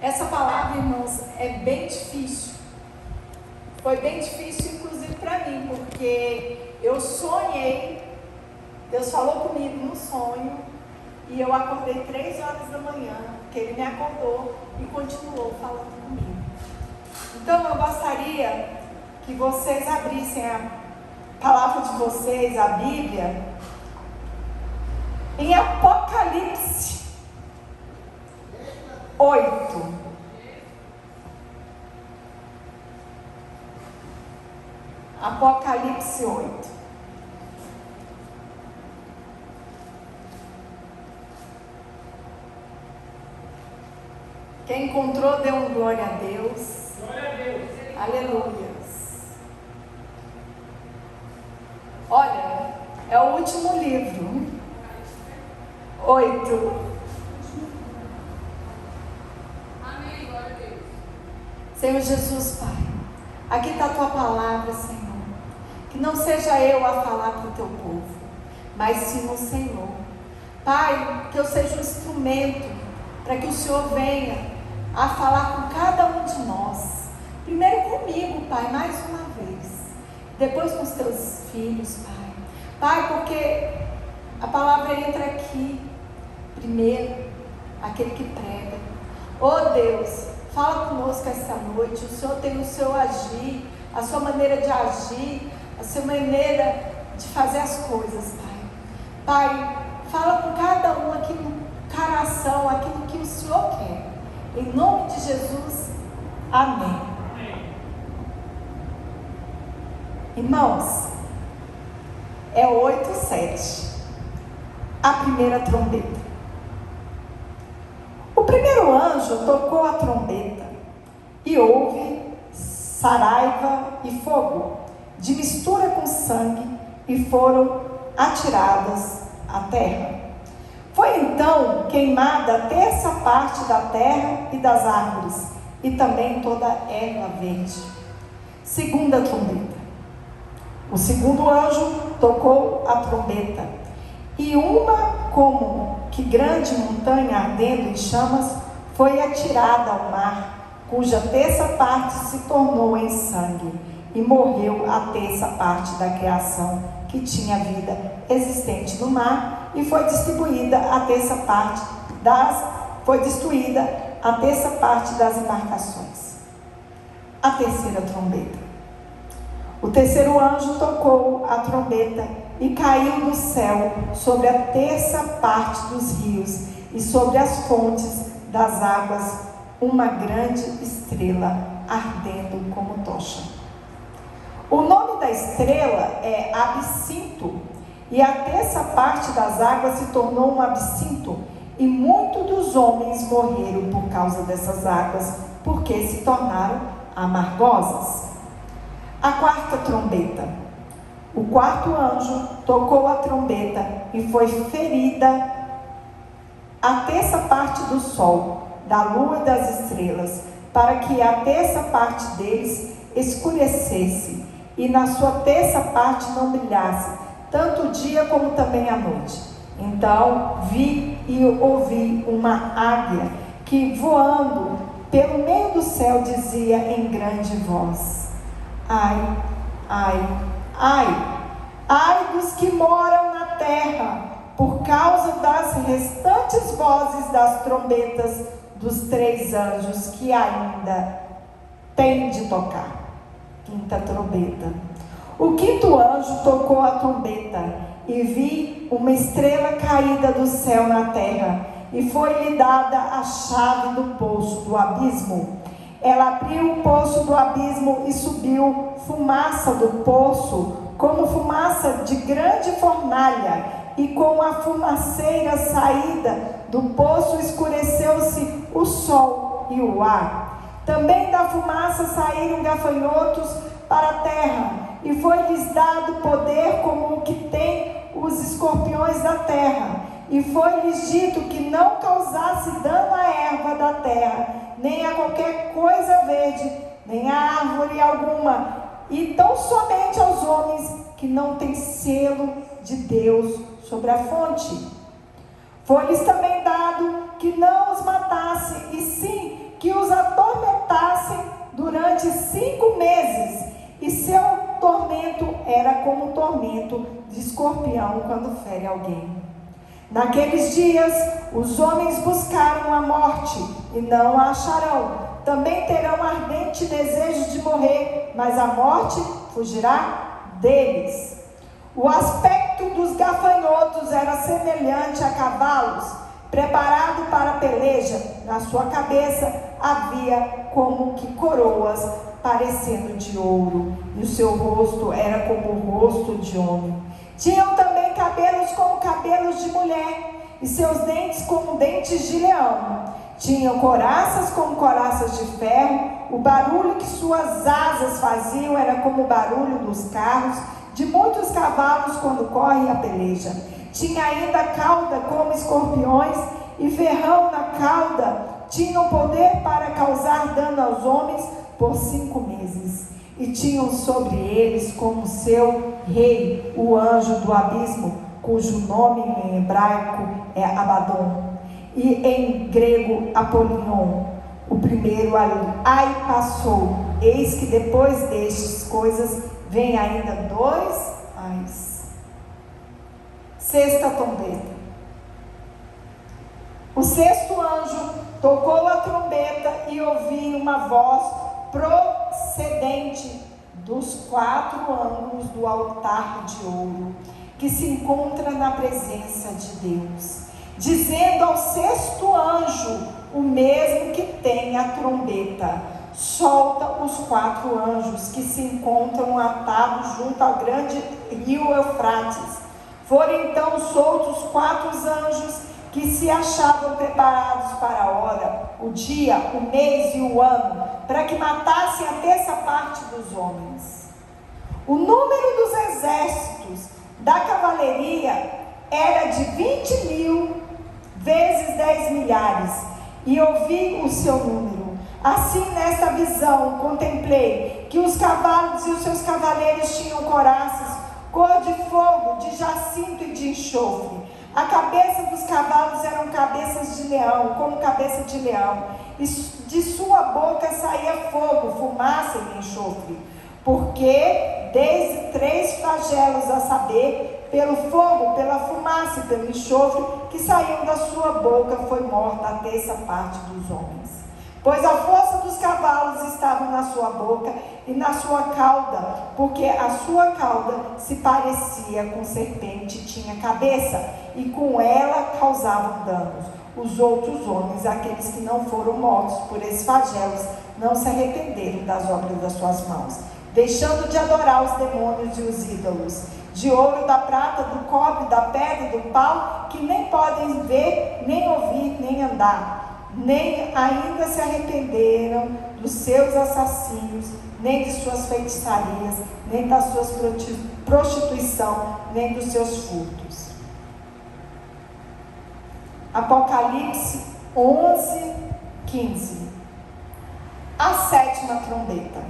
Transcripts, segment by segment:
Essa palavra, irmãos, é bem difícil. Foi bem difícil, inclusive para mim, porque eu sonhei, Deus falou comigo no sonho, e eu acordei 3 horas da manhã, que Ele me acordou e continuou falando comigo. Então eu gostaria que vocês abrissem a palavra de vocês, a Bíblia, em Apocalipse 8. Apocalipse 8. Quem encontrou, dê um glória a Deus. Glória a Deus. Aleluia. Olha, é o último livro. 8. Amém, glória a Deus. Senhor Jesus, Pai, aqui está a Tua palavra, Senhor. Que não seja eu a falar para o Teu povo, mas sim o Senhor. Pai, que eu seja um instrumento para que o Senhor venha a falar com cada um de nós. Primeiro comigo, Pai, mais uma vez. Depois com os Teus filhos, Pai. Pai, porque a palavra entra aqui. Primeiro, aquele que prega. Oh Deus, fala conosco esta noite. O Senhor tem o seu agir, a sua maneira de agir, a sua maneira de fazer as coisas, Pai. Pai, fala com cada um aqui no coração, aquilo que o Senhor quer. Em nome de Jesus, amém. Irmãos, é 8:7, a primeira trombeta. O primeiro anjo tocou a trombeta e houve saraiva e fogo, de mistura com sangue, e foram atiradas à terra. Foi então queimada a terça parte da terra e das árvores, e também toda a erva verde. Segunda trombeta. O segundo anjo tocou a trombeta, e uma como que grande montanha ardendo em chamas foi atirada ao mar, cuja terça parte se tornou em sangue, e morreu a terça parte da criação que tinha vida existente no mar, e foi destruída a terça parte das embarcações. A terceira trombeta. O terceiro anjo tocou a trombeta e caiu do céu sobre a terça parte dos rios e sobre as fontes das águas uma grande estrela ardendo como tocha. O nome da estrela é Absinto, e a terça parte das águas se tornou um absinto, e muitos dos homens morreram por causa dessas águas, porque se tornaram amargosas. A quarta trombeta. O quarto anjo tocou a trombeta e foi ferida a terça parte do sol, da lua e das estrelas, para que a terça parte deles escurecesse, e na sua terça parte não brilhasse, tanto o dia como também a noite. Então vi e ouvi uma águia que, voando pelo meio do céu, dizia em grande voz: ai, ai, ai, ai dos que moram na terra, por causa das restantes vozes das trombetas dos 3 anjos que ainda têm de tocar. Quinta trombeta. O quinto anjo tocou a trombeta, e vi uma estrela caída do céu na terra, e foi-lhe dada a chave do poço do abismo. Ela abriu o poço do abismo e subiu fumaça do poço, como fumaça de grande fornalha, e com a fumaceira saída do poço escureceu-se o sol e o ar. Também da fumaça saíram gafanhotos para a terra, e foi-lhes dado poder como o que tem os escorpiões da terra. E foi-lhes dito que não causasse dano à erva da terra, nem a qualquer coisa verde, nem a árvore alguma, e tão somente aos homens que não têm selo de Deus sobre a fonte. Foi-lhes também dado que não os matasse, e sim que e seu tormento era como o tormento de escorpião quando fere alguém. Naqueles dias, os homens buscaram a morte e não a acharão. Também terão ardente desejo de morrer, mas a morte fugirá deles. O aspecto dos gafanhotos era semelhante a cavalos, preparado para a peleja. Na sua cabeça havia como que coroas, parecendo de ouro, e o seu rosto era como o rosto de homem. Tinham também cabelos como cabelos de mulher, e seus dentes como dentes de leão. Tinham coraças como coraças de ferro. O barulho que suas asas faziam era como o barulho dos carros de muitos cavalos quando correm a peleja. Tinha ainda cauda como escorpiões, e ferrão na cauda. Tinham poder para causar dano aos homens por 5 meses. E tinham sobre eles como seu rei o anjo do abismo, cujo nome em hebraico é Abaddon, e em grego Apolion. O primeiro ai passou. Eis que depois destas coisas vem ainda 2 ais. Sexta trombeta. O sexto anjo tocou a trombeta e ouvi uma voz procedente dos 4 ângulos do altar de ouro, que se encontra na presença de Deus, dizendo ao sexto anjo, o mesmo que tem a trombeta: solta os 4 anjos que se encontram atados junto ao grande rio Eufrates. Foram então soltos 4 anjos que se achavam preparados para a hora, o dia, o mês e o ano, para que matassem a terça parte dos homens. O número dos exércitos da cavalaria era de 20.000 vezes 10 milhares, e ouvi o seu número. Assim, nesta visão, contemplei que os cavalos e os seus cavaleiros tinham coraças, cor de fogo, de jacinto e de enxofre. A cabeça dos cavalos eram cabeças de leão, como cabeça de leão, e de sua boca saía fogo, fumaça e enxofre. Porque desde 3 flagelos, a saber, pelo fogo, pela fumaça e pelo enxofre que saíam da sua boca, foi morta a terça parte dos homens. Pois a força dos cavalos estava na sua boca e na sua cauda, porque a sua cauda se parecia com serpente, tinha cabeça, e com ela causavam danos. Os outros homens, aqueles que não foram mortos por esses flagelos, não se arrependeram das obras das suas mãos, deixando de adorar os demônios e os ídolos, de ouro, da prata, do cobre, da pedra, do pau, que nem podem ver, nem ouvir, nem andar. Nem ainda se arrependeram dos seus assassinos, nem de suas feitiçarias, nem das suas prostituição, nem dos seus furtos. Apocalipse 11:15. A sétima trombeta.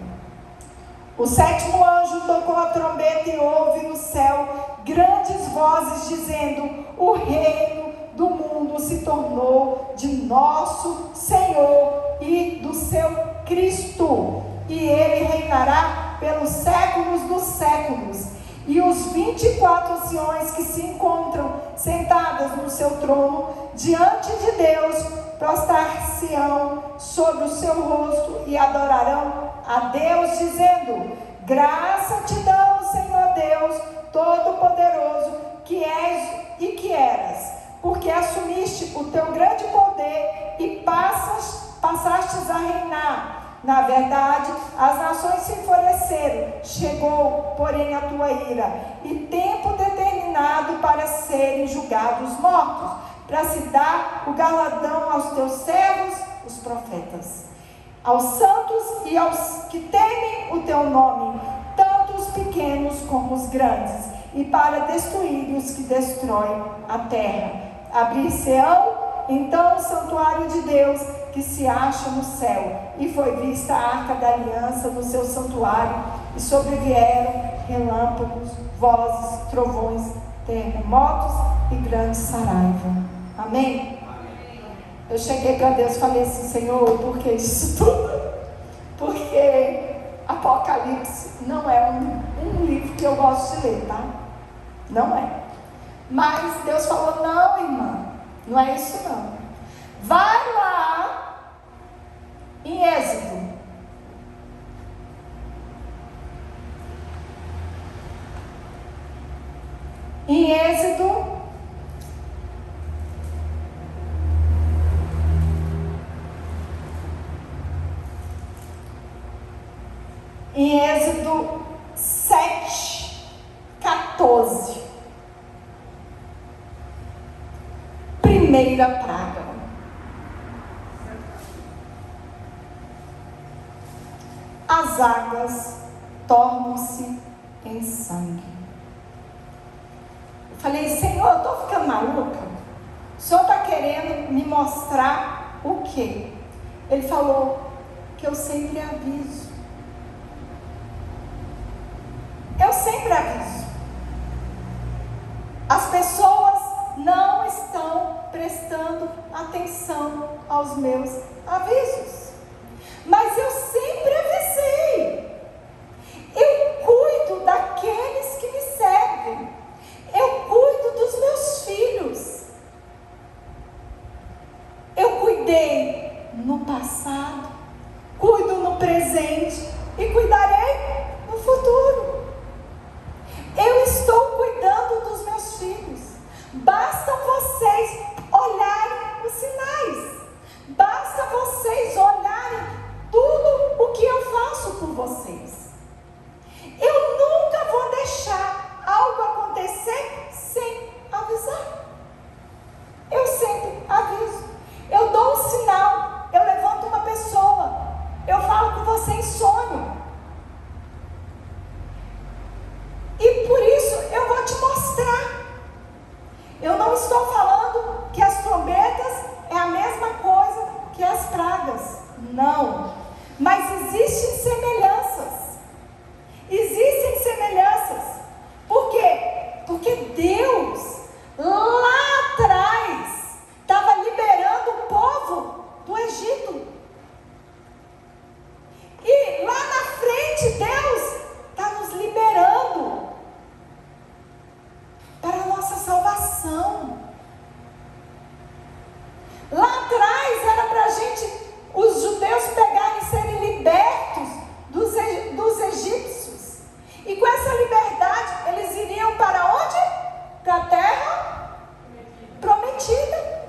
O sétimo anjo tocou a trombeta e houve no céu grandes vozes dizendo: o reino do mundo se tornou de nosso Senhor e do seu Cristo, e ele reinará pelos séculos dos séculos. E os 24 anciões que se encontram sentadas no seu trono diante de Deus prostrar-se-ão sobre o seu rosto e adorarão a Deus, dizendo: graça te damos, Senhor Deus Todo-Poderoso, que és e que eras, porque assumiste o teu grande poder e passastes a reinar. Na verdade, as nações se enfureceram, chegou, porém, a tua ira, e tempo determinado para serem julgados mortos, para se dar o galardão aos teus servos, os profetas, aos santos e aos que temem o teu nome, tanto os pequenos como os grandes, e para destruir os que destroem a terra. Abrir-se-ão então o santuário de Deus, que se acha no céu, e foi vista a arca da aliança no seu santuário, e sobrevieram relâmpagos, vozes, trovões, terremotos e grande saraiva. Amém? Eu cheguei para Deus e falei assim: Senhor, por que isso tudo? Porque a Apocalipse não é um livro que eu gosto de ler, tá? Não é. Mas Deus falou, não, irmã, não é isso não. Vai lá em Êxodo. Em Êxodo, em Êxodo 7:14, primeira praga. As águas tornam-se em sangue. Eu falei, Senhor, eu estou ficando maluca? O Senhor está querendo me mostrar o quê? Ele falou que eu sempre aviso. Eu sempre aviso. As pessoas não estão prestando atenção aos meus avisos. Mas eu sempre avisei. Eu cuido daqueles que me servem. Eu cuido dos meus filhos. Eu cuidei no passado, cuido no presente e cuidarei no futuro. Eu estou cuidando dos meus filhos. Basta vocês olharem os sinais. Basta vocês olharem tudo o que eu faço por vocês. Eu nunca vou deixar algo acontecer sem avisar. Eu sempre aviso. Eu dou um sinal. Eu levanto uma pessoa. Eu falo com você em sonho. E por isso eu vou te mostrar. Eu não estou falando que as trombetas é a mesma coisa que as pragas. Não. Mas existem semelhanças. Existem semelhanças. Por quê? Porque Deus, lá atrás, estava liberando o povo do Egito. E lá na frente, Deus está nos liberando para a nossa salvação. Lá atrás era para a gente, os judeus pegarem e serem libertos dos egípcios. E com essa liberdade, eles iriam para onde? Para a terra prometida.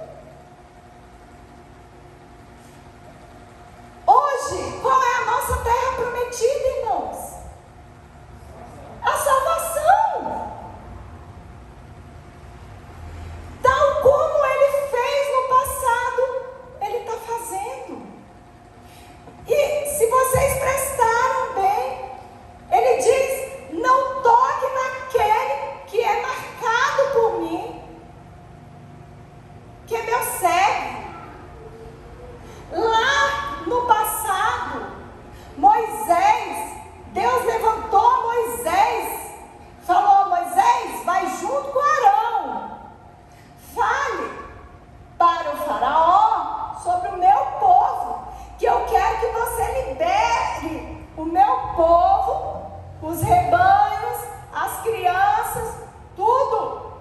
Hoje, qual é a nossa terra prometida, irmãos? A salvação. Tal como Ele fez no passado, Ele está fazendo. E se vocês prestaram bem, Ele diz, não toque naquele que é marcado por mim, que é meu servo. Lá no passado, Moisés, Deus levantou Moisés, falou, Moisés, vai junto com Arão, fale para o faraó sobre o meu povo, que eu quero que você libere o meu povo, os rebanhos, as crianças, tudo.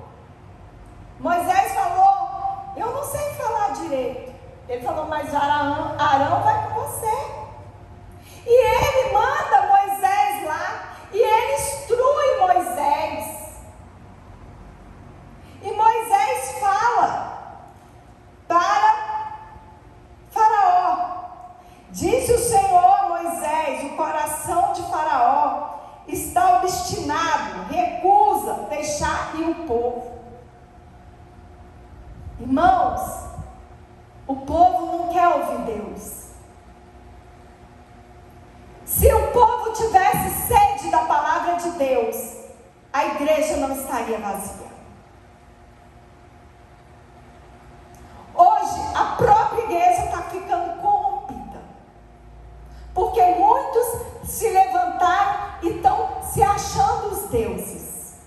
Moisés falou, eu não sei falar direito. Ele falou, mas Arão vai com você. E ele manda Moisés lá, e ele instrui Moisés. E Moisés fala para Faraó, disse o Senhor a Moisés, o coração de Faraó está obstinado, recusa deixar ir o povo. Irmãos, o povo não quer ouvir Deus. Se o povo tivesse sede da palavra de Deus, a igreja não estaria vazia. Hoje, a própria igreja está ficando corrompida. Porque muitos se levantaram e estão se achando os deuses.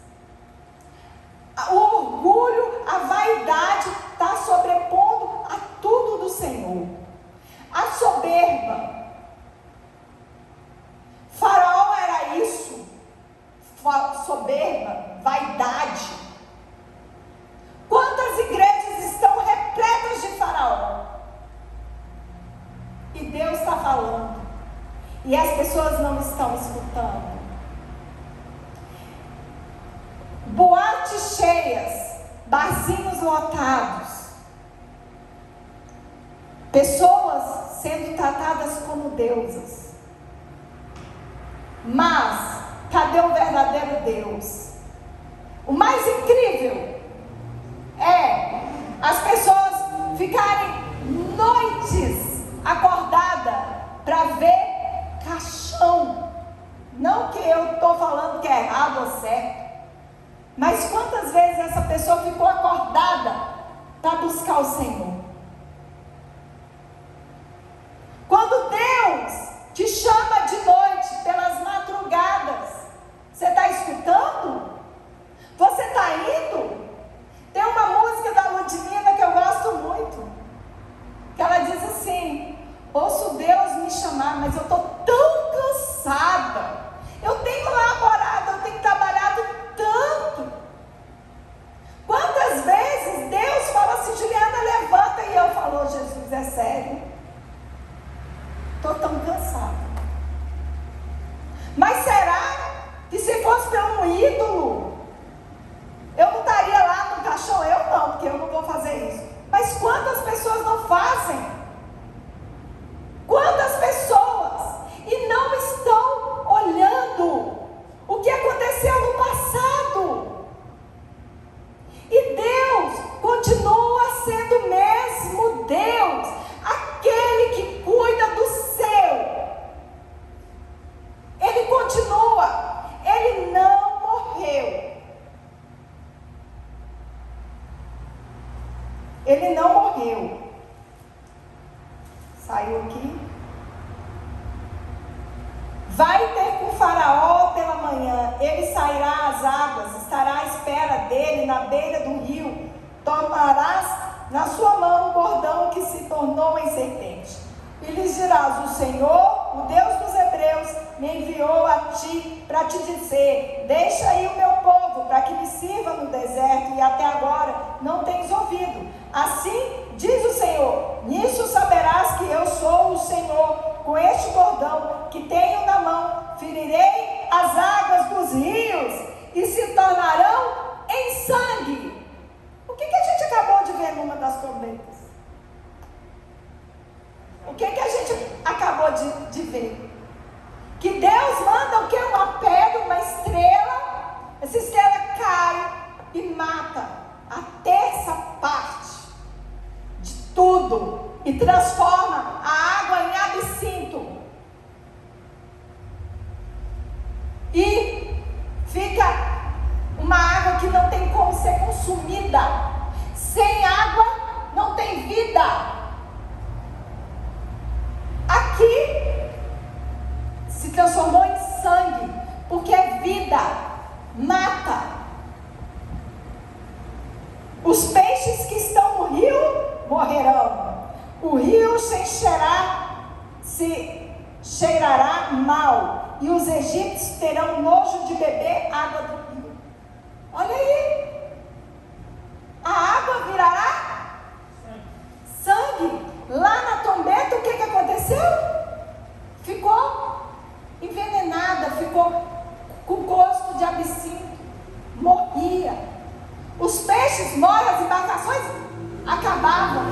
O orgulho, a vaidade está sobrepondo a tudo do Senhor. A soberba. Faraó está falando. E as pessoas não estão escutando. Boates cheias, barzinhos lotados. Pessoas sendo tratadas como deusas. Mas, cadê o verdadeiro Deus? O mais incrível é as pessoas ficarem noites acordadas para ver caixão. Não que eu estou falando que é errado ou certo, mas quantas vezes essa pessoa ficou acordada para buscar o Senhor? Quando Deus te chama de noite, pelas madrugadas, você está escutando? Você está indo? Tem uma música da Ludmilla que eu gosto muito, que ela diz assim: ouço Deus me chamar, mas eu estou tão cansada, eu tenho laborado, eu tenho trabalhado tanto. Quantas vezes Deus fala assim: Juliana, levanta, e eu falo: Jesus, é sério? Estou tão cansada. Mas será que se fosse pelo um ídolo, eu não estaria lá no caixão? Eu não, porque eu não vou fazer isso. Mas quantas pessoas não fazem? Quantas pessoas e não estão olhando o que aconteceu no passado? E Deus continua sendo o mesmo Deus, aquele que cuida do seu. Ele continua, ele não morreu. Ele não morreu. Saiu aqui. Vai ter com o faraó pela manhã. Ele sairá às águas, estará à espera dele na beira do rio. Tomarás na sua mão o bordão que se tornou em serpente. E lhes dirás: o Senhor, o Deus dos Hebreus, me enviou a ti para te dizer: deixa aí o meu povo, para que me sirva no deserto, e até agora não tens ouvido. Assim diz o Senhor: nisso saberás que eu sou o Senhor. Com este bordão que tenho na mão, ferirei as águas dos rios e se tornarão em sangue. O que a gente acabou de ver numa das trombetas? O que a gente acabou de ver? Que Deus manda o que? Uma pedra, uma estrela. Essa estrela cai e mata a terça parte de tudo e transforma a água em absinto. E fica uma água que não tem como ser consumida. Sem água não tem vida. Aqui se transformou em sangue, porque é vida, mata. Os peixes que estão no rio morrerão. O rio se cheirará mal, e os egípcios terão nojo de beber água do rio. Olha aí, a água virará sangue. Lá na trombeta, o que aconteceu? Ficou envenenada, ficou com gosto de absinto, morria. Os peixes morrem, as embarcações acabavam.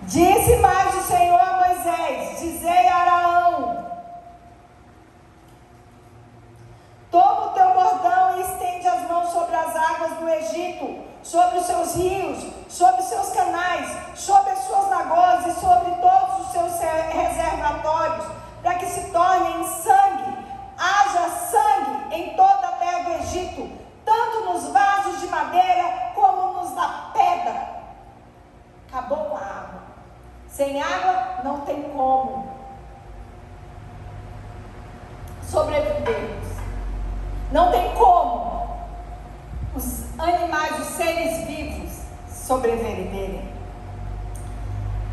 Disse mais o Senhor a Moisés: dizei a Araão: toma o teu bordão e estende as mãos sobre as águas do Egito, sobre os seus rios, sobre os seus canais, sobre as suas lagoas e sobre todos os seus reservatórios, para que se tornem em sangue. Haja sangue em toda a terra do Egito, tanto nos vasos de madeira como nos da pedra. Acabou com a água. Sem água não tem como sobrevivermos. Não tem como os animais, os seres vivos sobreviverem.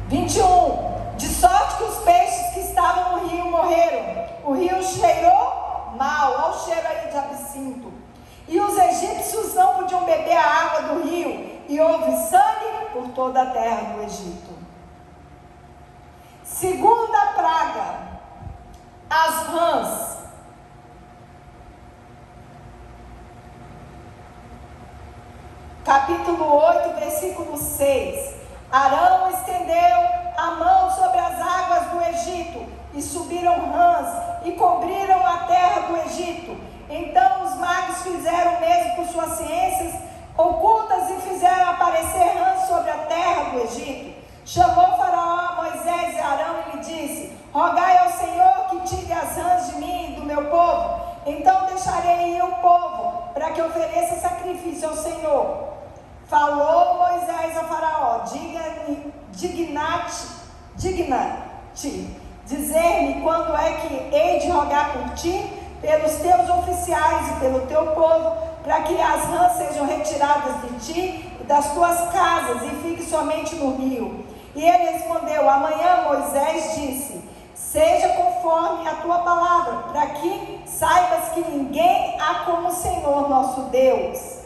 21. De sorte que os peixes que estavam no rio morreram. O rio cheirou mal, olha o cheiro aí de absinto. E os egípcios não podiam beber a água do rio. E houve sangue por toda a terra do Egito. Segunda praga, as rãs. Capítulo 8, versículo 6. Arão estendeu a mão sobre as águas do Egito, e subiram rãs, e cobriram a terra do Egito. Então os magos fizeram o mesmo com suas ciências ocultas, e fizeram aparecer rãs sobre a terra do Egito. Chamou Faraó a Moisés e Arão e lhe disse: rogai ao Senhor que tire as rãs de mim e do meu povo. Então deixarei ir o povo, para que ofereça sacrifício ao Senhor. Falou Moisés a Faraó: digna-te, dizer-me quando é que hei de rogar por ti, pelos teus oficiais e pelo teu povo, para que as rãs sejam retiradas de ti e das tuas casas, e fique somente no rio. E ele respondeu: amanhã. Moisés disse: seja conforme a tua palavra, para que saibas que ninguém há como o Senhor nosso Deus.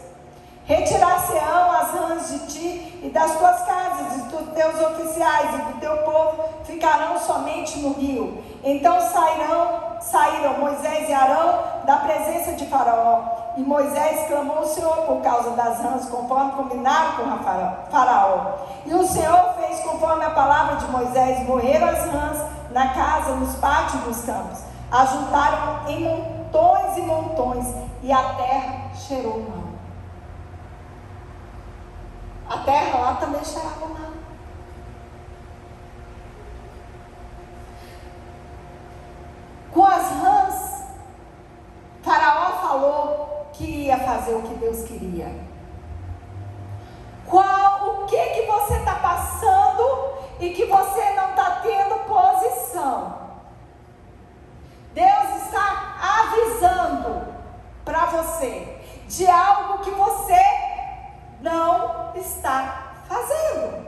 Retirar-se-ão as rãs de ti e das tuas casas, e dos teus oficiais e do teu povo ficarão somente no rio. Então saíram Moisés e Arão da presença de Faraó. E Moisés clamou ao Senhor por causa das rãs, conforme combinaram com Faraó. E o Senhor fez conforme a palavra de Moisés. Morreram as rãs na casa, nos pátios dos campos. Ajuntaram em montões e montões, e a terra cheirou mal. A terra lá também cheirava mal. Com as rãs, Faraó falou que ia fazer o que Deus queria. O que você está passando e que você não está tendo posição? Deus está avisando para você de algo que você não está fazendo,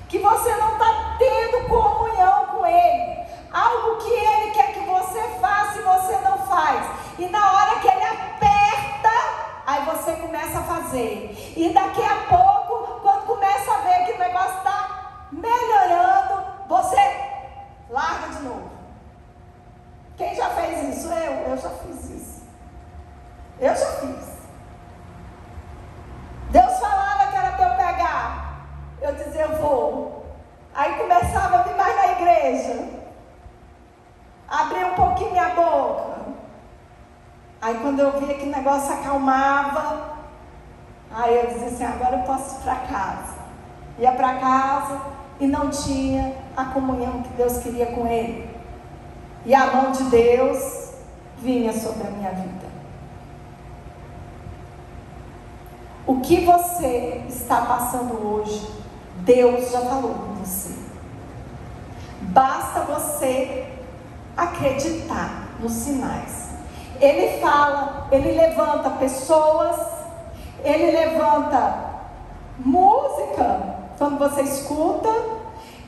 que você não está tendo comunhão com Ele, algo que Ele quer que você faça e você não faz, e na hora que Ele aperta, aí você começa a fazer, e daqui a pouco, quando começa a ver que o negócio está melhorando, você larga de novo. Quem já fez isso? Eu já fiz isso. Eu já fiz. Deus falava que era para eu pegar, eu dizia: eu vou. Aí começava a vir mais na igreja, abria um pouquinho minha boca. Aí quando eu via que o negócio acalmava, aí eu dizia assim: agora eu posso ir para casa. Ia para casa e não tinha a comunhão que Deus queria com ele. E a mão de Deus vinha sobre a minha vida. O que você está passando hoje, Deus já falou com você. Basta você acreditar nos sinais. Ele fala, Ele levanta pessoas, Ele levanta música, quando você escuta,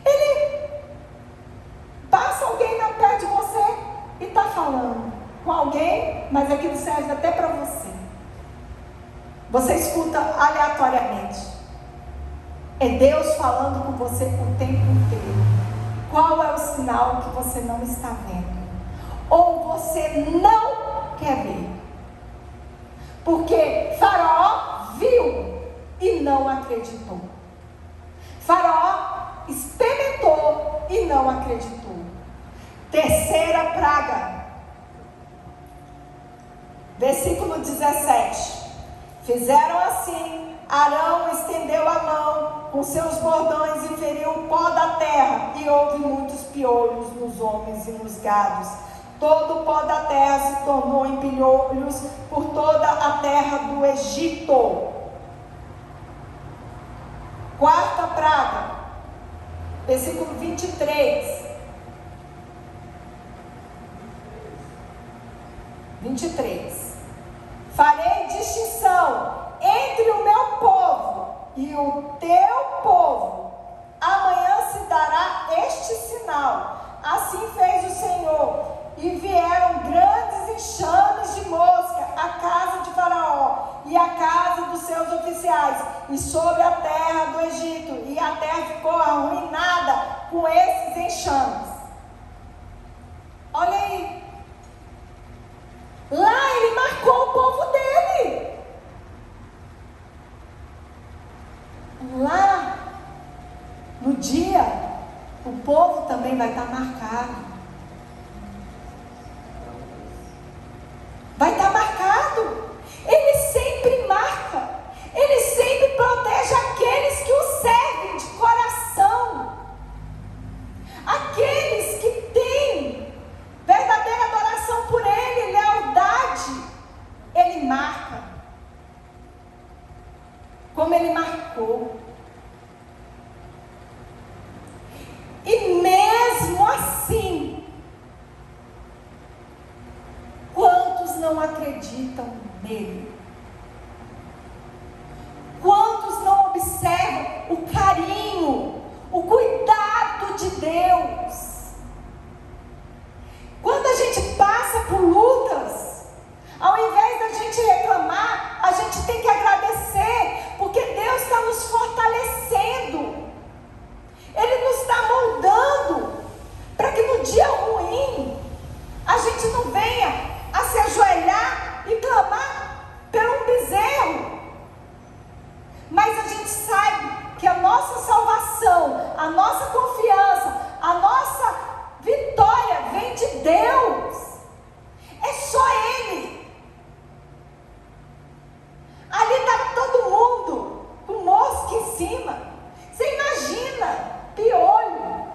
Ele passa alguém na perto de você e está falando com alguém, mas aquilo serve até para você. Você escuta aleatoriamente. É Deus falando com você o tempo inteiro. Qual é o sinal que você não está vendo? Ou você não quer ver? Porque Faraó viu e não acreditou. Faraó experimentou e não acreditou. Terceira praga. Versículo 17. Fizeram assim, Arão estendeu a mão com seus bordões e feriu o pó da terra, e houve muitos piolhos nos homens e nos gados. Todo o pó da terra se tornou em piolhos por toda a terra do Egito. Quarta praga, versículo 23. 23. Farei distinção entre o meu povo e o teu povo. Amanhã se dará este sinal. Assim fez o Senhor. E vieram grandes enxames de mosca à casa de Faraó e à casa dos seus oficiais. mananciais e sobre a terra do Egito, e a terra ficou arruinada com esses enxames. Olha aí. Lá ele marcou o povo dele. Lá, no dia, o povo também vai estar marcado. Vai estar marcado. Ele sempre marca. Ele sempre protege aqueles que o servem de coração. Aqueles que têm verdadeira adoração por Ele, lealdade. Ele marca. Como Ele marcou. E mesmo assim, quantos não acreditam nele? Quantos não observam o carinho, o cuidado de Deus? Quando a gente passa por lutas, ao invés da gente reclamar, a gente tem que agradecer, porque Deus está nos fortalecendo. Ele nos está moldando, para que no dia ruim, a gente não venha a se ajoelhar e clamar por um bezerro. Mas a gente sabe que a nossa salvação, a nossa confiança, a nossa vitória vem de Deus. É só Ele. Ali está todo mundo com mosca em cima. Você imagina piolho.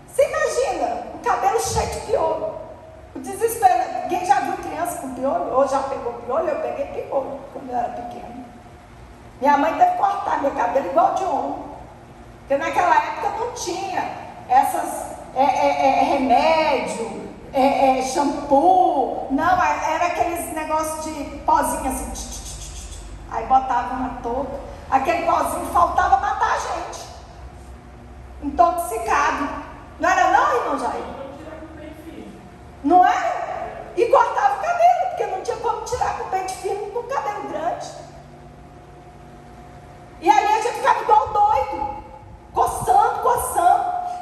Você imagina o cabelo cheio de piolho. O desespero. Alguém já viu criança com piolho? Ou já pegou piolho? Eu peguei piolho quando eu era pequena. Minha mãe teve que cortar meu cabelo igual de homem. Porque naquela época não tinha essas remédio, shampoo. Não, era aqueles negócios de pozinho assim. Aí botava na touca. Aquele pozinho faltava matar a gente. Intoxicado. Não era não, irmão Jair? Não era? E cortava o cabelo, porque não tinha como tirar com o pente fino com o cabelo grande. E ali a gente ficava igual doido, coçando.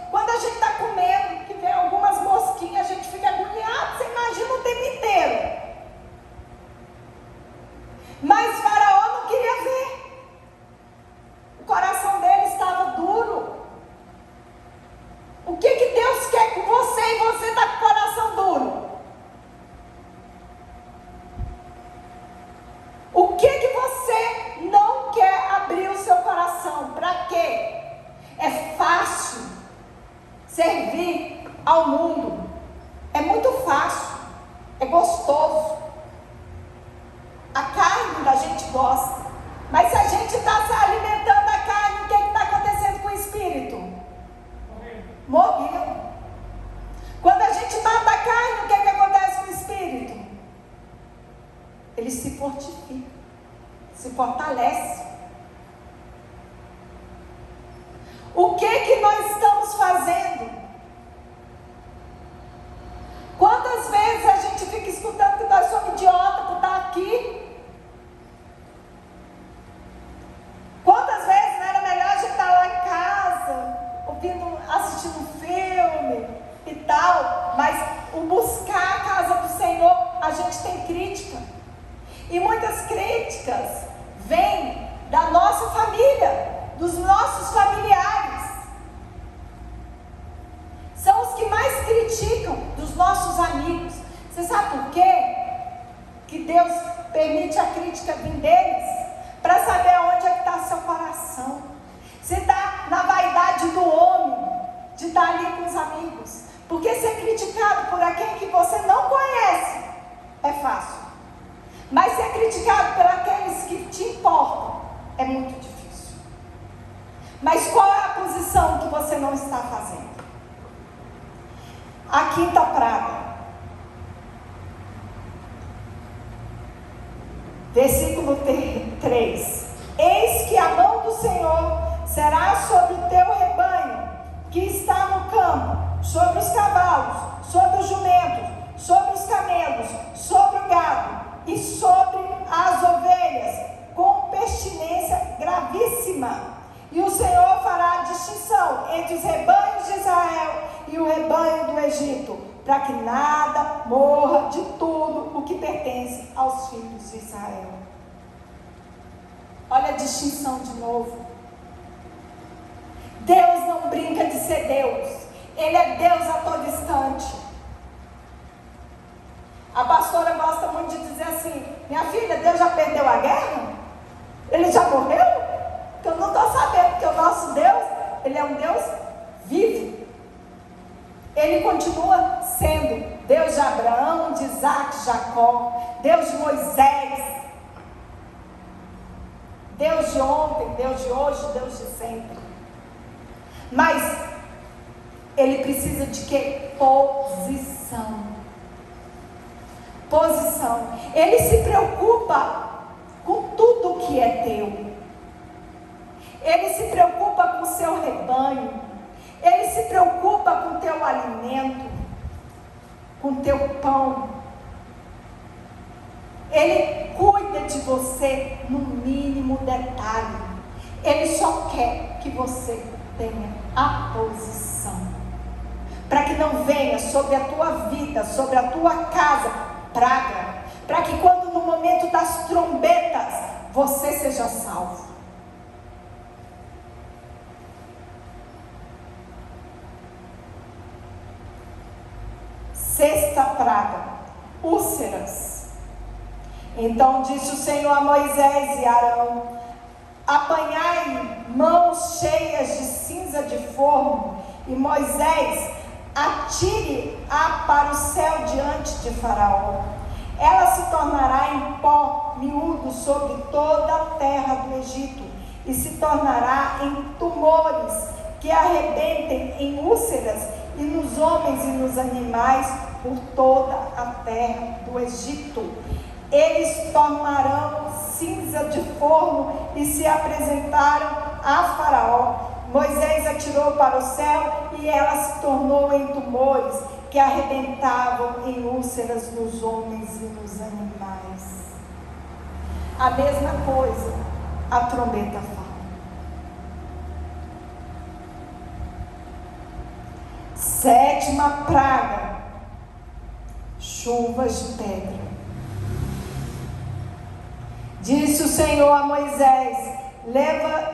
Quando a gente está comendo, que vem algumas mosquinhas, a gente fica agoniado, você imagina o tempo inteiro. Mas Faraó não queria ver. O coração dele estava duro. O que Deus quer com você e você está com o coração duro? O que você não quer abrir o seu coração? Para quê? É fácil servir ao mundo. É muito fácil. É gostoso. A carne da gente gosta. Mas se a gente está se alimentando da carne, o que está acontecendo com o espírito? Morreu. Quando a gente mata a carne, o que acontece com o espírito? Ele se fortifica, se fortalece. O que nós estamos fazendo? Quantas vezes a gente fica escutando que nós somos idiotas por estar aqui? Quantas vezes não era melhor a gente estar lá em casa, assistindo um filme e tal, mas o buscar a casa do Senhor, a gente tem crítica. E muitas críticas vêm da nossa família, dos nossos familiares. São os que mais criticam dos nossos amigos. Você sabe por quê? Que Deus permite a crítica vir deles? Para saber onde é que está seu coração. Se está na vaidade do homem, de estar ali com os amigos. Porque ser criticado por aquele que você não conhece é fácil. Mas ser criticado por aqueles que te importam é muito difícil. Mas qual é a posição que você não está fazendo? A quinta praga. Versículo 3. Eis que a mão do Senhor será sobre o teu rebanho, que está no campo, sobre os cavalos, sobre os jumentos, sobre os camelos, sobre o gado e sobre as ovelhas, com pestilência grave. gravíssima. E o Senhor fará a distinção entre os rebanhos de Israel e o rebanho do Egito, para que nada morra de tudo o que pertence aos filhos de Israel. Olha a distinção de novo. Deus não brinca de ser Deus. Ele é Deus a todo instante. A pastora gosta muito de dizer assim: minha filha, Deus já perdeu a guerra? Ele já morreu? Porque eu não estou sabendo, porque o nosso Deus, Ele é um Deus vivo. Ele continua sendo Deus de Abraão, de Isaac, de Jacó, Deus de Moisés, Deus de ontem, Deus de hoje, Deus de sempre. Mas Ele precisa de quê? Posição. Posição. Ele se preocupa com tudo que é teu. Ele se preocupa com o seu rebanho. Ele se preocupa com o teu alimento, com o teu pão. Ele cuida de você no mínimo detalhe. Ele só quer que você tenha a posição, para que não venha sobre a tua vida, sobre a tua casa, praga, para que quando no momento das trombetas, você seja salvo. Sexta praga, úlceras. Então disse o Senhor a Moisés e Arão: apanhai mãos cheias de cinza de forno, e Moisés atire-a para o céu diante de Faraó. Ela se tornará em pó miúdo sobre toda a terra do Egito, e se tornará em tumores que arrebentem em úlceras e nos homens e nos animais por toda a terra do Egito. Eles tomarão cinza de forno e se apresentaram a Faraó. Moisés atirou para o céu e ela se tornou em tumores que arrebentavam em úlceras nos homens e nos animais. A mesma coisa a trombeta fala. Sétima praga, chuvas de pedra. Disse o Senhor a Moisés: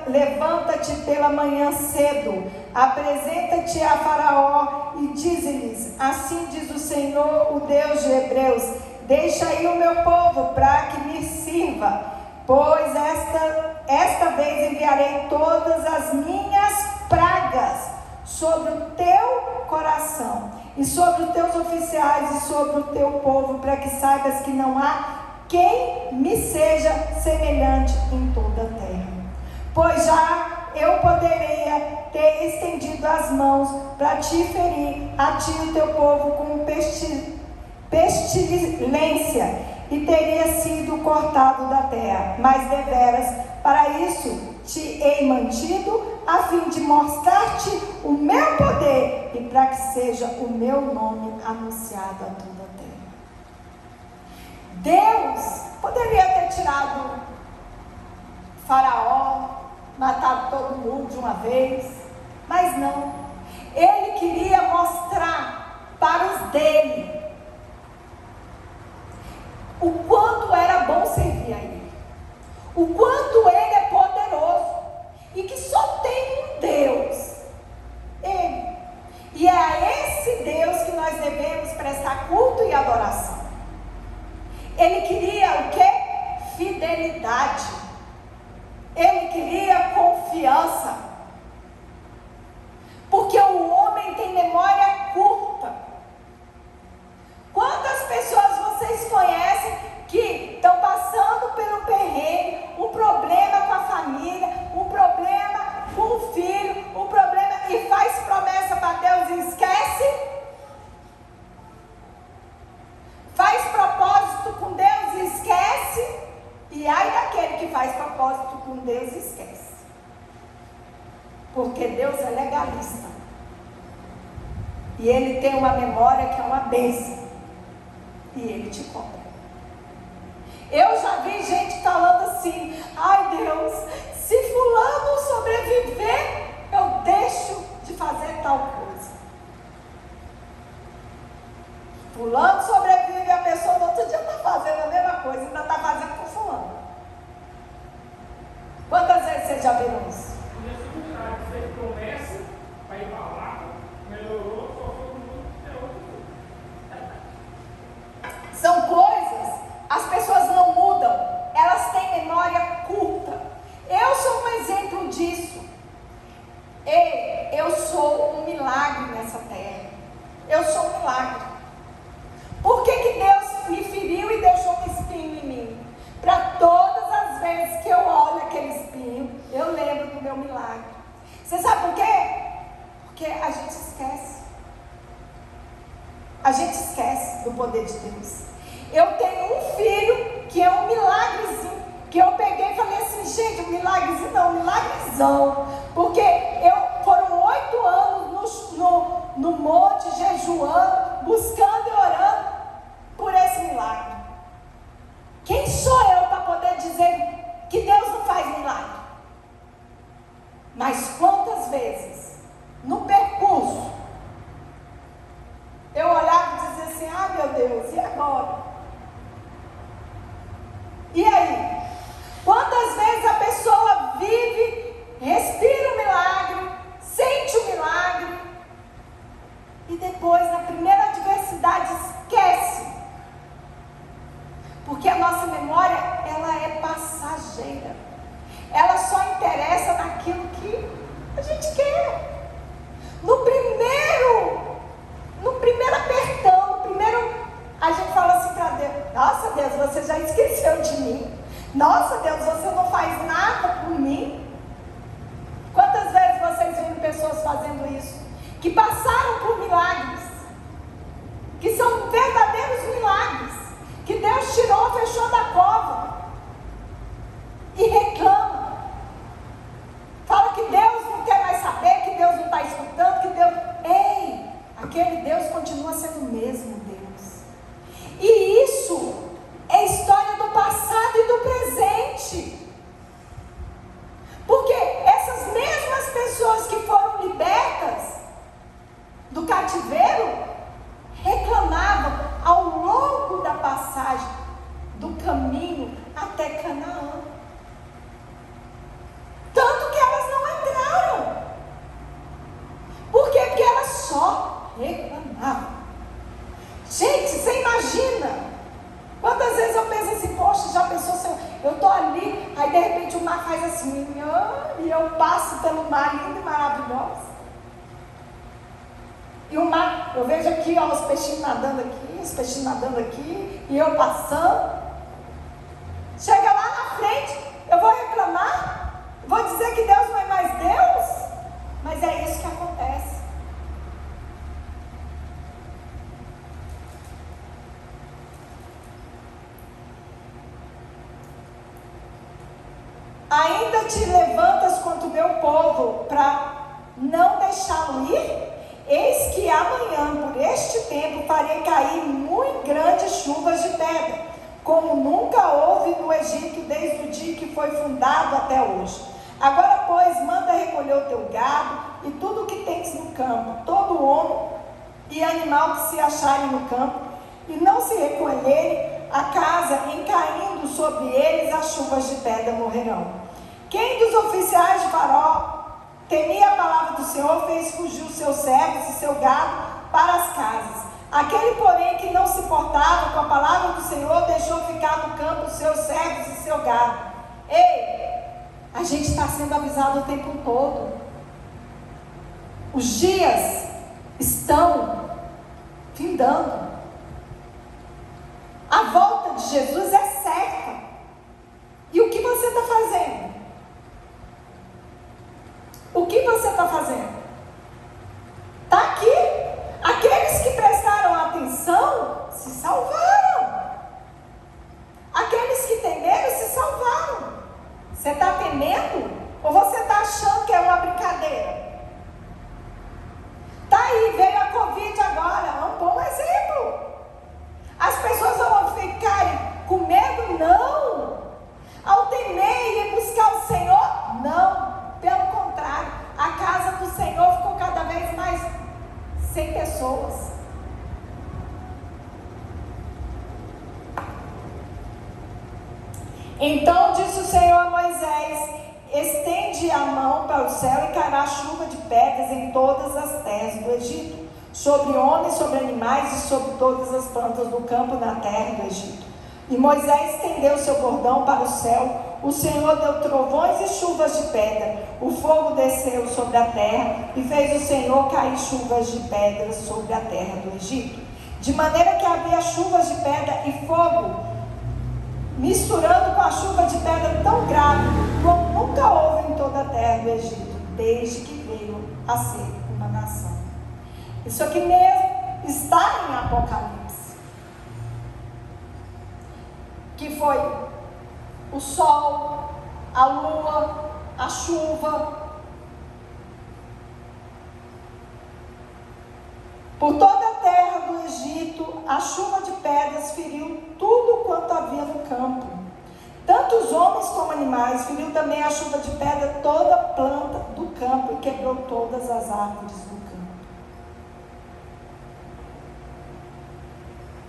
levanta-te pela manhã cedo, apresenta-te a Faraó e dize-lhes: assim diz o Senhor, o Deus de Hebreus: deixa aí o meu povo para que me sirva, pois esta vez enviarei todas as minhas pragas sobre o teu coração e sobre os teus oficiais e sobre o teu povo, para que saibas que não há quem me seja semelhante em toda a terra. Pois já eu poderia ter estendido as mãos para te ferir, a ti e o teu povo, com pestilência, e teria sido cortado da terra. Mas deveras, para isso te hei mantido, a fim de mostrar-te o meu poder, e para que seja o meu nome anunciado a toda a terra. Deus poderia ter tirado Faraó, matado todo mundo de uma vez, mas não. Ele queria mostrar para os dele o quanto era bom servir a ele, o quanto ele é poderoso e que só tem um Deus, ele. E é a esse Deus que nós devemos prestar culto e adoração. Ele queria o quê? Fidelidade. Ele queria confiança. Porque o homem tem memória curta. Quantas pessoas vocês conhecem que estão passando pelo perrengue, um problema com a família, um problema com o filho, um problema, e faz promessa para Deus e esquece? Faz propósito com Deus e esquece? E ai daquele que faz propósito com Deus e esquece. Porque Deus é legalista. E Ele tem uma memória que é uma bênção. E Ele te cobra. Eu já vi gente falando assim: ai Deus, se fulano certeza de haverão isso. Você começa, vai para lá, melhorou, só foi outro. São coisas, as pessoas não mudam, elas têm memória curta. Eu sou um exemplo disso. Eu sou um milagre nessa terra. Eu sou um milagre. Por que Deus me feriu e deixou um espinho em mim? Para todas as vezes que eu olho aquele espinho, eu lembro do meu milagre. Você sabe por quê? Porque a gente esquece. A gente esquece do poder de Deus. Eu tenho um filho que é um milagrezinho, que eu peguei e falei assim, gente, um milagrezinho não, um milagrezão. Porque foram 8 anos no monte, jejuando, buscando e orando por esse milagre. Quem sou eu para poder dizer que Deus não faz milagre? Mas quantas vezes, no percurso, eu olhava e dizia assim, ah meu Deus, e agora? E aí? Quantas vezes a pessoa vive, respira o milagre, sente o milagre, e depois, na primeira adversidade, esquece. Porque a nossa memória, ela é passageira. Ela só interessa naquilo que a gente quer. No primeiro apertão, a gente fala assim para Deus, nossa Deus, você já esqueceu de mim. Nossa Deus, você não faz nada por mim. Quantas vezes vocês viram pessoas fazendo isso? Que passaram por milagres, que são verdadeiros milagres, que Deus tirou, fechou da cova, e reclama. Fala que Deus não quer mais saber, que Deus não está escutando, que Deus... Ei, aquele Deus continua sendo o mesmo Deus. E isso é história do passado e do presente. Porque essas mesmas pessoas que foram libertas do cativeiro reclamavam ao longo da passagem do caminho até Canaã. Tanto que elas não entraram. Por quê? Porque elas só reclamavam. Gente, você imagina? Quantas vezes eu penso assim, poxa, já pensou se eu estou ali, aí de repente o mar faz assim, e eu passo pelo mar lindo e maravilhoso. E o mar, eu vejo aqui, ó, os peixinhos nadando aqui, e eu passando. Chega lá na frente, eu vou reclamar? Vou dizer que Deus não é mais Deus? Mas é isso que acontece. Ainda te levantas contra o meu povo para não deixá-lo ir? Eis que amanhã, por este tempo, farei cair muito grandes chuvas de pedra, como nunca houve no Egito desde o dia que foi fundado até hoje. Agora, pois, manda recolher o teu gado e tudo o que tens no campo, todo homem e animal que se acharem no campo, e não se recolherem a casa, em caindo sobre eles as chuvas de pedra morrerão. Quem dos oficiais de Faraó temia a palavra do Senhor, fez fugir os seus servos e seu gado para as casas. Aquele, porém, que não se portava com a palavra do Senhor, deixou ficar no campo os seus servos e seu gado. Ei, a gente está sendo avisado o tempo todo. Os dias estão findando. A volta de Jesus é certa. E o que você está fazendo? O que você está fazendo? Está aqui. Aqueles que prestaram atenção se salvaram. Aqueles que temeram se salvaram. Você está temendo? Ou você está achando que é uma brincadeira? Está aí, veio a Covid agora, é um bom exemplo. As pessoas vão ficarem com medo? Não. Ao temer e buscar o Senhor? Não. Pelo contrário, a casa do Senhor estende a mão para o céu e cairá chuva de pedras em todas as terras do Egito, sobre homens, sobre animais e sobre todas as plantas do campo na terra do Egito. E Moisés estendeu seu bordão para o céu, o Senhor deu trovões e chuvas de pedra, o fogo desceu sobre a terra e fez o Senhor cair chuvas de pedras sobre a terra do Egito. De maneira que havia chuvas de pedra e fogo, misturando com a chuva de pedra tão grave, como nunca houve em toda a terra do Egito, desde que veio a ser uma nação. Isso aqui mesmo está em Apocalipse, que foi o sol, a lua, a chuva. Por toda a terra do Egito, a chuva de pedras feriu tudo quanto havia no campo. Tanto os homens como animais, feriu também a chuva de pedra toda a planta do campo e quebrou todas as árvores do campo.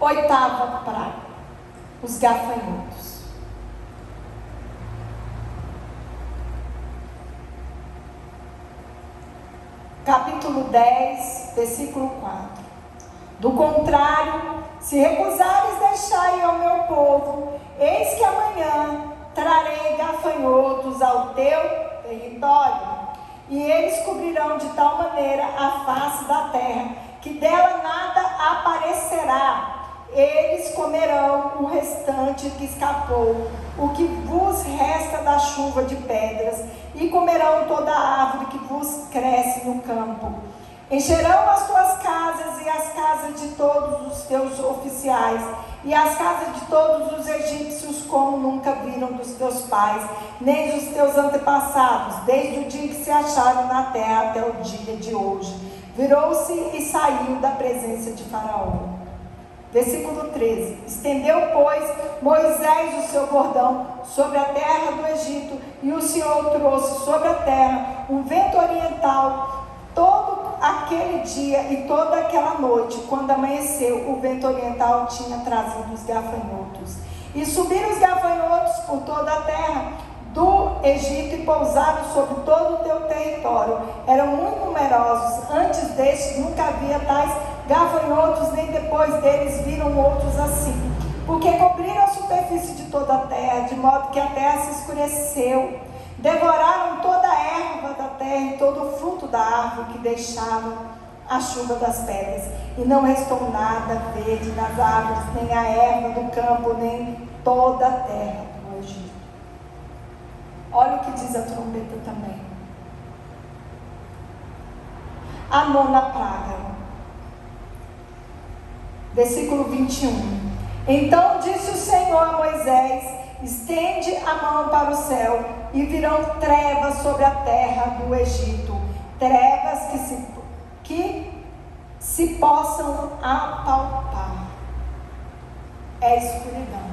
Oitava praga, os gafanhotos. Capítulo 10, versículo 4. Do contrário, se recusares deixar ao meu povo, eis que amanhã trarei gafanhotos ao teu território, e eles cobrirão de tal maneira a face da terra, que dela nada aparecerá. Eles comerão o restante que escapou, o que vos resta da chuva de pedras, e comerão toda a árvore que vos cresce no campo. Encherão as tuas casas e as casas de todos os teus oficiais, e as casas de todos os egípcios, como nunca viram dos teus pais, nem dos teus antepassados, desde o dia que se acharam na terra até o dia de hoje. Virou-se e saiu da presença de Faraó. Versículo 13. Estendeu, pois, Moisés o seu bordão sobre a terra do Egito, e o Senhor trouxe sobre a terra um vento oriental todo aquele dia e toda aquela noite. Quando amanheceu, o vento oriental tinha trazido os gafanhotos. E subiram os gafanhotos por toda a terra do Egito e pousaram sobre todo o teu território. Eram muito numerosos. Antes destes nunca havia tais gafanhotos, nem depois deles viram outros assim. Porque cobriram a superfície de toda a terra, de modo que a terra se escureceu. Devoraram toda a erva da terra e todo o fruto da árvore que deixava a chuva das pedras. E não restou nada verde nas árvores, nem a erva do campo, nem toda a terra do Egito. Olha o que diz a trombeta também. A nona praga. Versículo 21. Então disse o Senhor a Moisés: estende a mão para o céu, e virão trevas sobre a terra do Egito, trevas que se possam apalpar. É escuridão.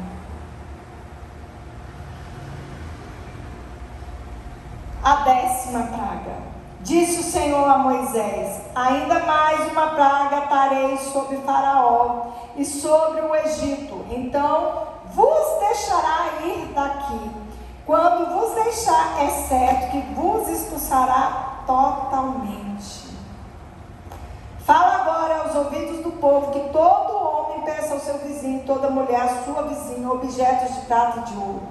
A 10ª praga. Disse o Senhor a Moisés: ainda mais uma praga trarei sobre Faraó e sobre o Egito, então vos deixará ir daqui. Quando vos deixar, é certo que vos expulsará totalmente. Fala agora aos ouvidos do povo que todo homem peça ao seu vizinho, toda mulher à sua vizinha, objetos de prata e de ouro.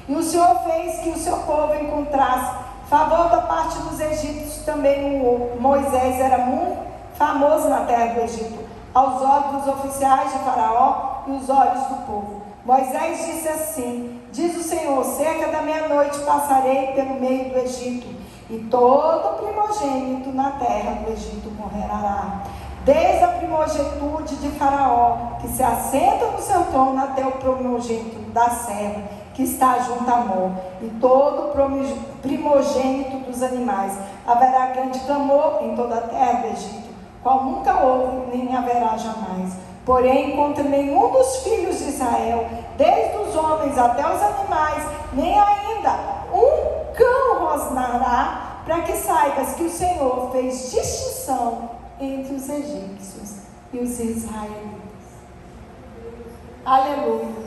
E o Senhor fez que o seu povo encontrasse favor da parte dos egípcios. Também Moisés era muito famoso na terra do Egito, aos olhos dos oficiais de Faraó e os olhos do povo. Moisés disse assim: diz o Senhor, cerca da meia-noite passarei pelo meio do Egito, e todo primogênito na terra do Egito morrerá, desde a primogênitude de Faraó, que se assenta no seu trono, até o primogênito da serva, que está junto a Mor, e todo primogênito dos animais. Haverá grande clamor em toda a terra do Egito, qual nunca houve, nem haverá jamais. Porém, contra nenhum dos filhos de Israel, desde os homens até os animais, nem ainda um cão rosnará, para que saibas que o Senhor fez distinção entre os egípcios e os israelitas. Aleluia.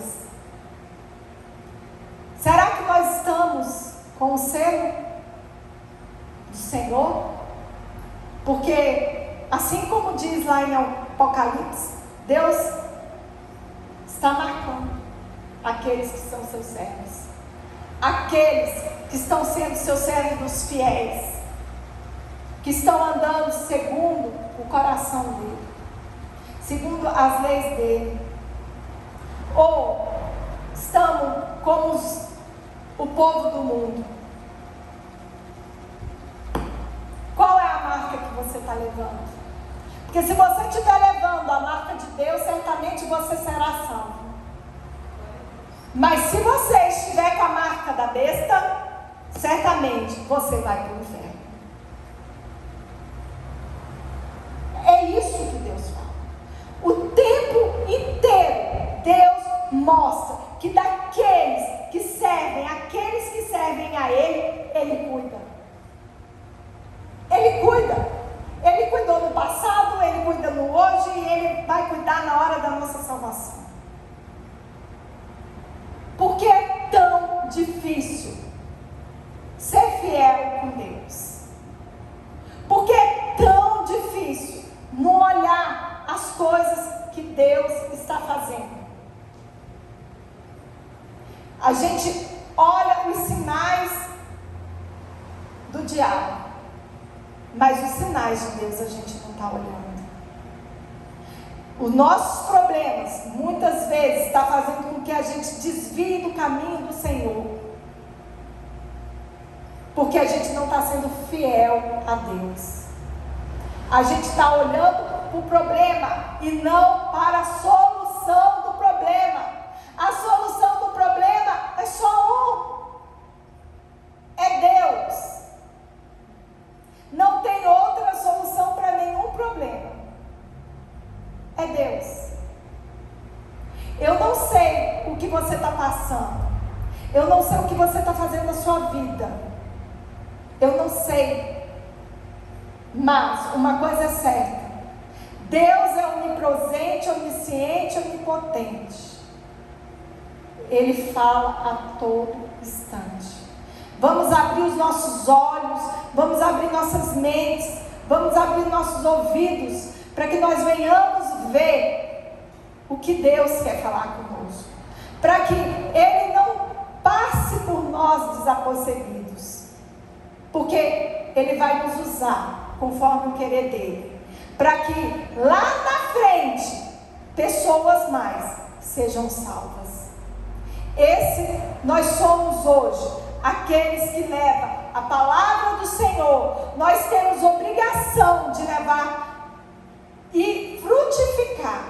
Será que nós estamos com o selo? Senhor? Porque, assim como diz lá em Apocalipse, Deus está marcando aqueles que são seus servos, aqueles que estão sendo seus servos fiéis, que estão andando segundo o coração dele, segundo as leis dele, ou estamos como o povo do mundo. Qual é a marca que você está levando? Porque se você estiver levando a marca de Deus, certamente você será salvo. Mas se você estiver com a marca da besta, certamente você vai para o inferno. É isso que Deus fala. O tempo inteiro, Deus mostra que daqueles que servem, aqueles que servem a Ele, Ele cuida. Ele cuida. Ele cuidou no passado, Ele cuida no hoje e Ele vai cuidar na hora da nossa salvação. Por que é tão difícil ser fiel com Deus? Por que é tão difícil não olhar as coisas que Deus está fazendo? A gente olha os sinais do diabo, mas os sinais de Deus a gente não está olhando. Os nossos problemas, muitas vezes, estão fazendo com que a gente desvie do caminho do Senhor. Porque a gente não está sendo fiel a Deus. A gente está olhando para o problema e não para a solução do problema. A solução do problema é só é Deus. Não tem outra solução para nenhum problema. É Deus. Eu não sei o que você está passando. Eu não sei o que você está fazendo na sua vida. Eu não sei. Mas uma coisa é certa. Deus é onipresente, onisciente, onipotente. Ele fala a todo instante. Vamos abrir os nossos olhos, vamos abrir nossas mentes, vamos abrir nossos ouvidos, para que nós venhamos ver o que Deus quer falar conosco, para que Ele não passe por nós desapercebidos, porque Ele vai nos usar conforme o querer dEle, para que lá na frente, pessoas mais sejam salvas. Nós somos hoje aqueles que levam a palavra do Senhor. Nós temos obrigação de levar e frutificar,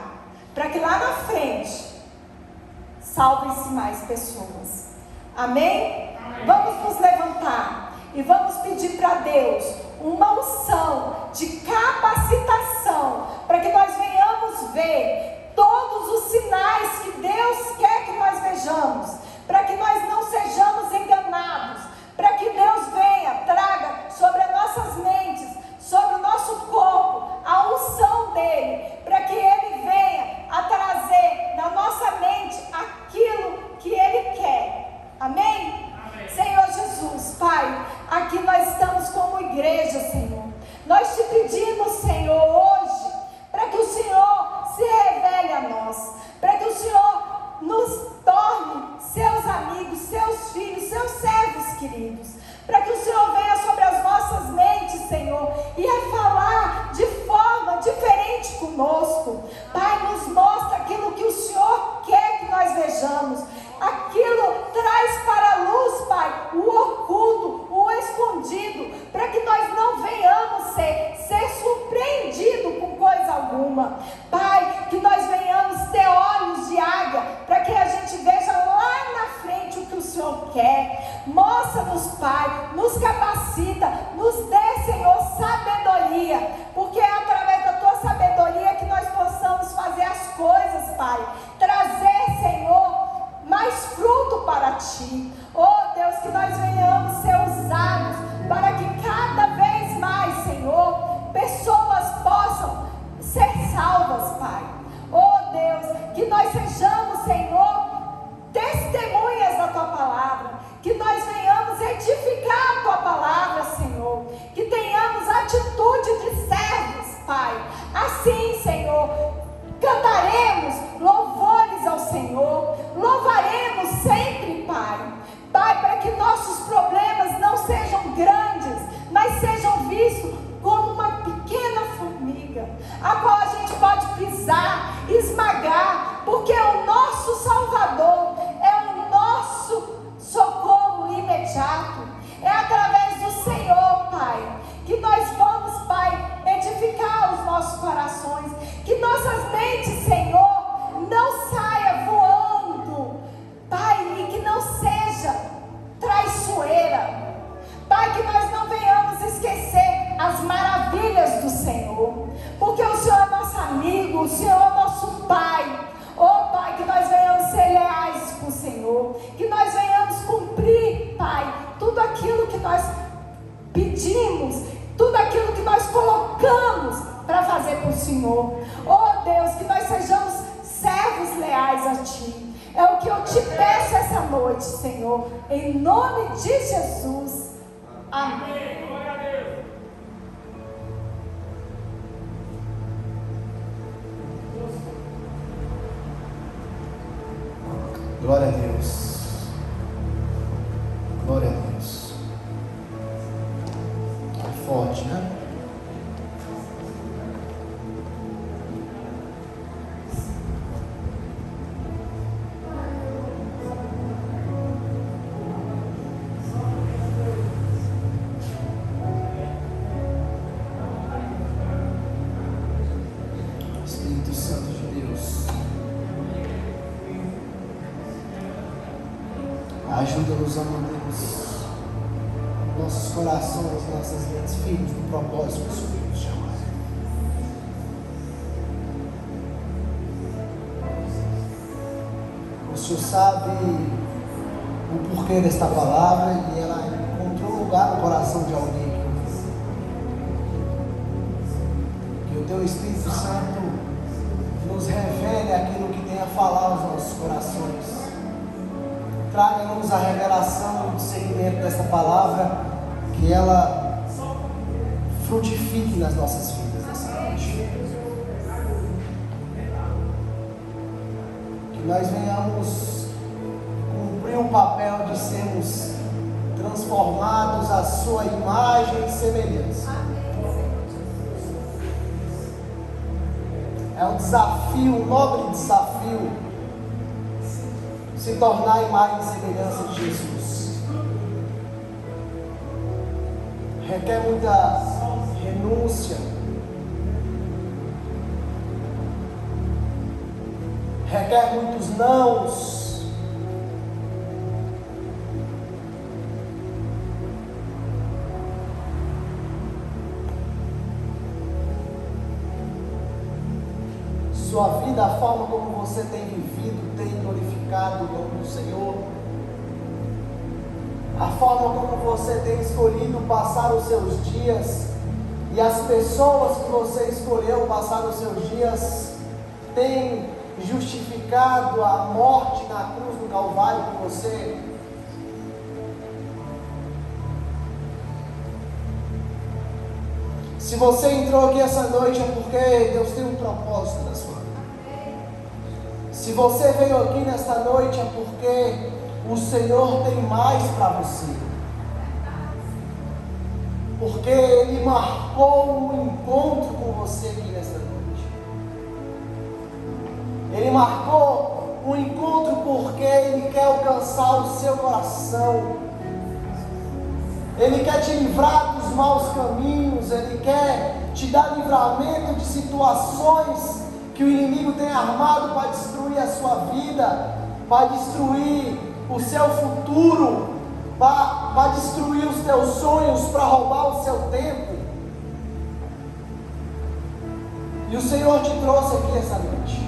para que lá na frente salvem-se mais pessoas. Amém? Amém? Vamos nos levantar e vamos pedir para Deus uma unção de capacitação, para que nós venhamos ver todos os sinais que Deus quer que nós vejamos, para que nós não sejamos enganados, para que Deus venha, traga sobre as nossas mentes, sobre o nosso corpo, a unção dEle, para que Ele venha a trazer na nossa mente aquilo que Ele quer. Amém? Amém. Senhor Jesus, Pai, aqui nós estamos como igreja, Senhor. Nós te pedimos, Senhor, hoje, para que o Senhor se revele a nós, para que o Senhor nos torne seus amigos, seus filhos, seus servos queridos, para que o Senhor venha sobre as nossas mentes, Senhor, e a falar de forma diferente conosco. Pai, nos mostra aquilo que o Senhor quer que nós vejamos, aquilo traz para a luz, Pai, o oculto, o escondido, para que nós não venhamos ser surpreendidos com coisa alguma. Pai, que nós venhamos ter olhos de águia, para que a gente veja lá na frente o que o Senhor quer. Mostra-nos, Pai, nos capacita, nos dê, Senhor, sabedoria, porque é através da Tua sabedoria que nós possamos fazer as coisas, Pai, trazer, Senhor, mais fruto para Ti. Oh Deus, que nós venhamos ser usados para que cada vez mais, Senhor, pessoas possam ser salvas, Pai. Oh Deus, que nós sejamos, Senhor, testemunhas da Tua palavra, que nós venhamos edificar a Tua palavra, Senhor, que amigo, o Senhor é o nosso Pai. Oh Pai, que nós venhamos ser leais com o Senhor, que nós venhamos cumprir, Pai, tudo aquilo que nós pedimos, tudo aquilo que nós colocamos para fazer para o Senhor. Oh Deus, que nós sejamos servos leais a Ti. É o que eu te peço essa noite, Senhor, em nome de Jesus. Amém. Glória a Deus. Glória a Deus. Glória a Deus. É forte, né? Espírito Santo de Deus, ajuda-nos a mantermos nossos corações, nossas mentes firmes no propósito que o Senhor nos chama. O Senhor sabe o porquê desta palavra e ela encontrou lugar no coração de alguém que ouviu. Que o Teu Espírito Santo nos revele aquilo que tem a falar aos nossos corações. Traga-nos a revelação e o discernimento desta palavra, que ela frutifique nas nossas vidas nessa noite. Que nós venhamos cumprir o papel de sermos transformados à sua imagem e semelhança. É um desafio, um nobre desafio, se tornar a imagem e semelhança de Jesus. Requer muita renúncia, requer muitos nãos. Sua vida, a forma como você tem vivido, tem glorificado o nome do Senhor. A forma como você tem escolhido passar os seus dias e as pessoas que você escolheu passar os seus dias têm justificado a morte na cruz do Calvário por você. Se você entrou aqui essa noite é porque Deus tem um propósito na sua vida. Se você veio aqui nesta noite é porque o Senhor tem mais para você. Porque Ele marcou um encontro com você aqui nesta noite. Ele marcou um encontro porque Ele quer alcançar o seu coração. Ele quer te livrar dos maus caminhos. Ele quer te dar livramento de situações que o inimigo tem armado para destruir a sua vida, para destruir o seu futuro, para destruir os teus sonhos, para roubar o seu tempo. E o Senhor te trouxe aqui essa noite.